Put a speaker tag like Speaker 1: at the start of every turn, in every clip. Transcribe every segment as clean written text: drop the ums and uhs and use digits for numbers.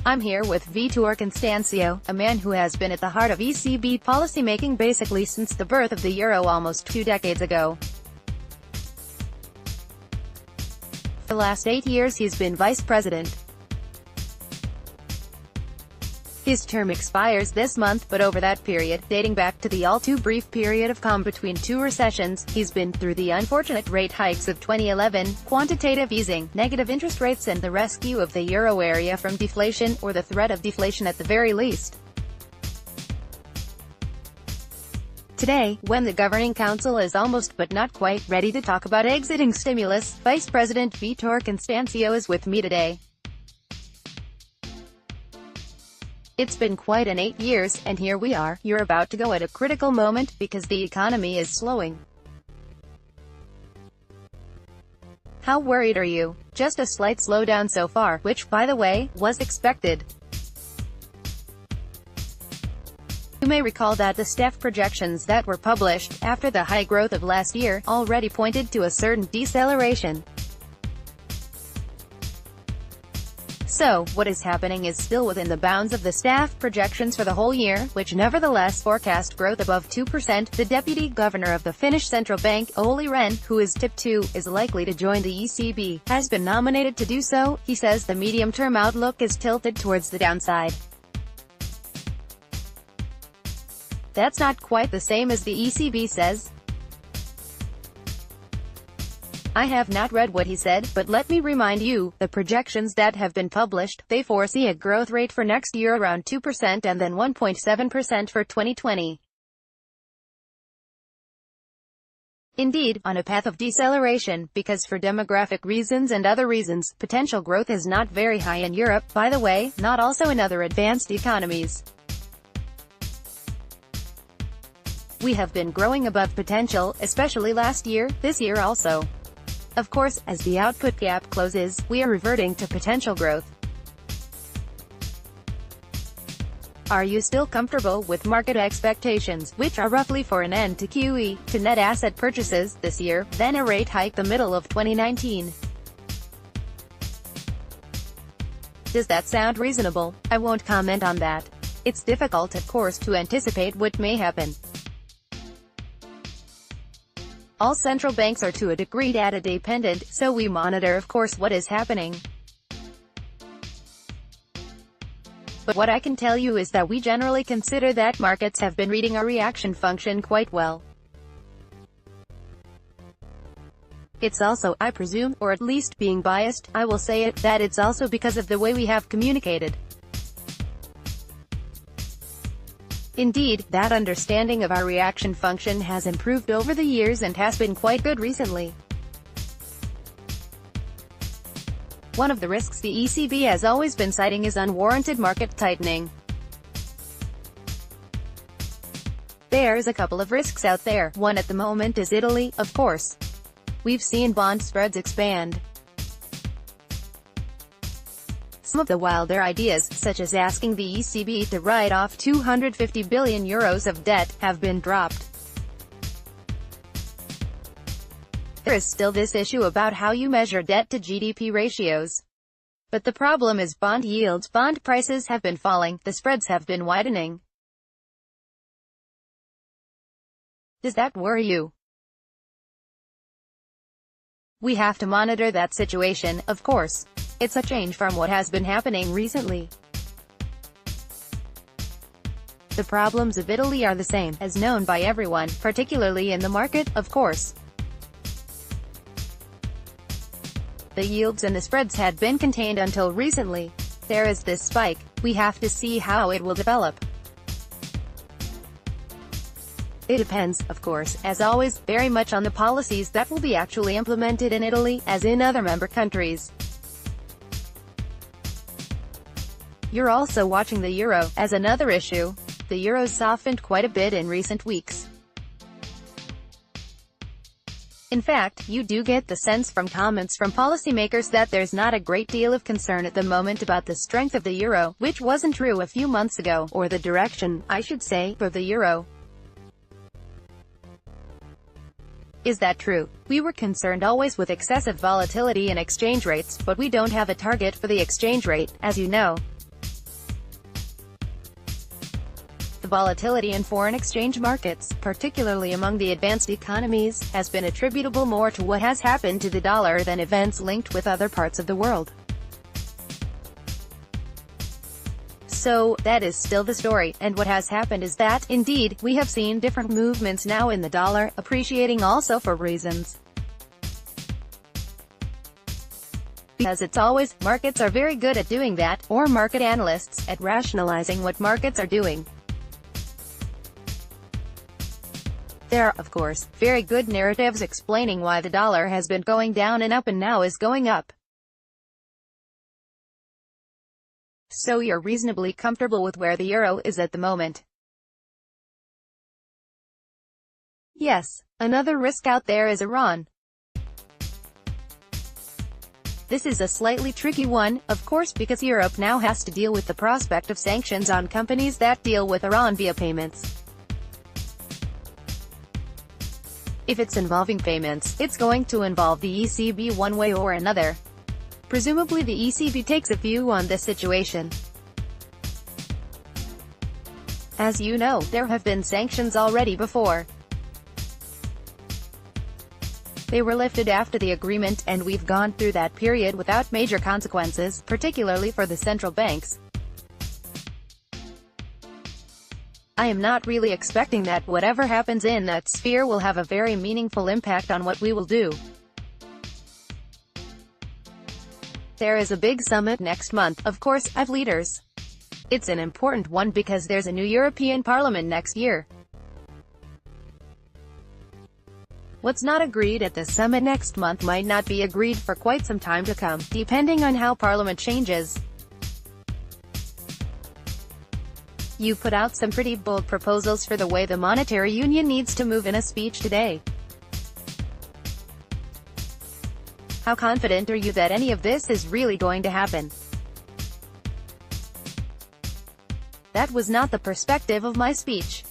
Speaker 1: I'm here with Vítor Constâncio, a man who has been at the heart of ECB policymaking basically since the birth of the euro almost 2 decades ago. For the last 8 years he's been vice president. His term expires this month, but over that period, dating back to the all-too-brief period of calm between 2 recessions, he's been through the unfortunate rate hikes of 2011, quantitative easing, negative interest rates and the rescue of the euro area from deflation, or the threat of deflation at the very least. Today, when the Governing Council is almost but not quite ready to talk about exiting stimulus, Vice President Vítor Constâncio is with me today. It's been quite an 8 years, and here we are. You're about to go at a critical moment, because the economy is slowing. How worried are you? Just a slight slowdown so far, which, by the way, was expected. You may recall that the staff projections that were published, after the high growth of last year, already pointed to a certain deceleration. So, what is happening is still within the bounds of the staff projections for the whole year, which nevertheless forecast growth above 2%. The deputy governor of the Finnish central bank, Olli Rehn, who is tipped to, is likely to join the ECB, has been nominated to do so. He says the medium-term outlook is tilted towards the downside. That's not quite the same as the ECB says. I have not read what he said, but let me remind you, the projections that have been published, they foresee a growth rate for next year around 2% and then 1.7% for 2020. Indeed, on a path of deceleration, because for demographic reasons and other reasons, potential growth is not very high in Europe, by the way, not also in other advanced economies. We have been growing above potential, especially last year, this year also. Of course, as the output gap closes, we are reverting to potential growth. Are you still comfortable with market expectations, which are roughly for an end to QE, to net asset purchases, this year, then a rate hike the middle of 2019? Does that sound reasonable? I won't comment on that. It's difficult, of course, to anticipate what may happen. All central banks are to a degree data dependent, so we monitor of course what is happening. But what I can tell you is that we generally consider that markets have been reading our reaction function quite well. It's also, I presume, or at least being biased, I will say it, that it's also because of the way we have communicated. Indeed, that understanding of our reaction function has improved over the years and has been quite good recently. One of the risks the ECB has always been citing is unwarranted market tightening. There's a couple of risks out there. One at the moment is Italy, of course. We've seen bond spreads expand. Some of the wilder ideas, such as asking the ECB to write off 250 billion euros of debt, have been dropped. There is still this issue about how you measure debt to GDP ratios. But the problem is bond yields, bond prices have been falling, the spreads have been widening. Does that worry you? We have to monitor that situation, of course. It's a change from what has been happening recently. The problems of Italy are the same, as known by everyone, particularly in the market, of course. The yields and the spreads had been contained until recently. There is this spike. We have to see how it will develop. It depends, of course, as always, very much on the policies that will be actually implemented in Italy, as in other member countries. You're also watching the euro, as another issue. The euro's softened quite a bit in recent weeks. In fact, you do get the sense from comments from policymakers that there's not a great deal of concern at the moment about the strength of the euro, which wasn't true a few months ago, or the direction, I should say, for the euro. Is that true? We were concerned always with excessive volatility in exchange rates, but we don't have a target for the exchange rate, as you know. The volatility in foreign exchange markets, particularly among the advanced economies, has been attributable more to what has happened to the dollar than events linked with other parts of the world. So, that is still the story, and what has happened is that, indeed, we have seen different movements now in the dollar, appreciating also for reasons. Because it's always, markets are very good at doing that, or market analysts, at rationalizing what markets are doing. There are, of course, very good narratives explaining why the dollar has been going down and up and now is going up. So you're reasonably comfortable with where the euro is at the moment. Yes, another risk out there is Iran. This is a slightly tricky one, of course, because Europe now has to deal with the prospect of sanctions on companies that deal with Iran via payments. If it's involving payments, it's going to involve the ECB one way or another. Presumably the ECB takes a view on this situation. As you know, there have been sanctions already before. They were lifted after the agreement, and we've gone through that period without major consequences, particularly for the central banks. I am not really expecting that whatever happens in that sphere will have a very meaningful impact on what we will do. There is a big summit next month, of course, of leaders. It's an important one because there's a new European Parliament next year. What's not agreed at the summit next month might not be agreed for quite some time to come, depending on how Parliament changes. You put out some pretty bold proposals for the way the monetary union needs to move in a speech today. How confident are you that any of this is really going to happen? That was not the perspective of my speech.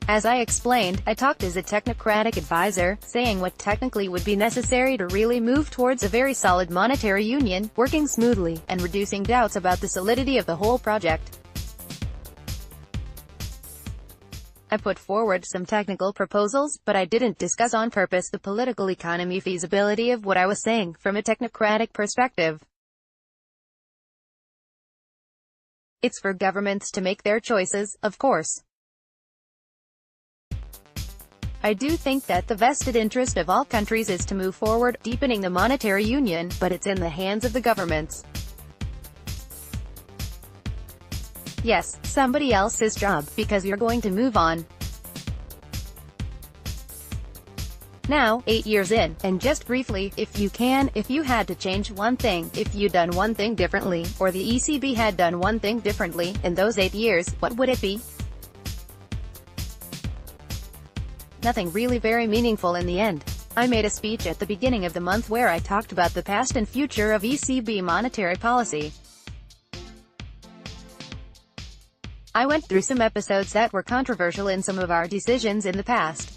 Speaker 1: As I explained, I talked as a technocratic advisor, saying what technically would be necessary to really move towards a very solid monetary union, working smoothly, and reducing doubts about the solidity of the whole project. I put forward some technical proposals, but I didn't discuss on purpose the political economy feasibility of what I was saying, from a technocratic perspective. It's for governments to make their choices, of course. I do think that the vested interest of all countries is to move forward, deepening the monetary union, but it's in the hands of the governments. Yes, somebody else's job, because you're going to move on. Now, 8 years in, and just briefly, if you had to change one thing, if you'd done one thing differently, or the ECB had done one thing differently, in those 8 years, what would it be? Nothing really very meaningful in the end. I made a speech at the beginning of the month where I talked about the past and future of ECB monetary policy. I went through some episodes that were controversial in some of our decisions in the past.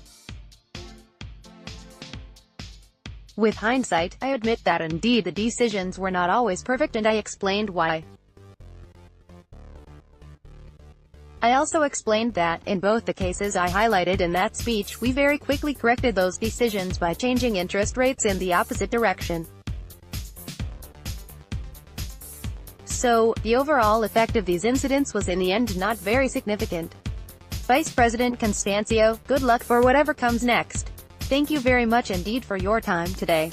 Speaker 1: With hindsight, I admit that indeed the decisions were not always perfect, and I explained why. I also explained that, in both the cases I highlighted in that speech, we very quickly corrected those decisions by changing interest rates in the opposite direction. So, the overall effect of these incidents was in the end not very significant. Vice President Constâncio, good luck for whatever comes next. Thank you very much indeed for your time today.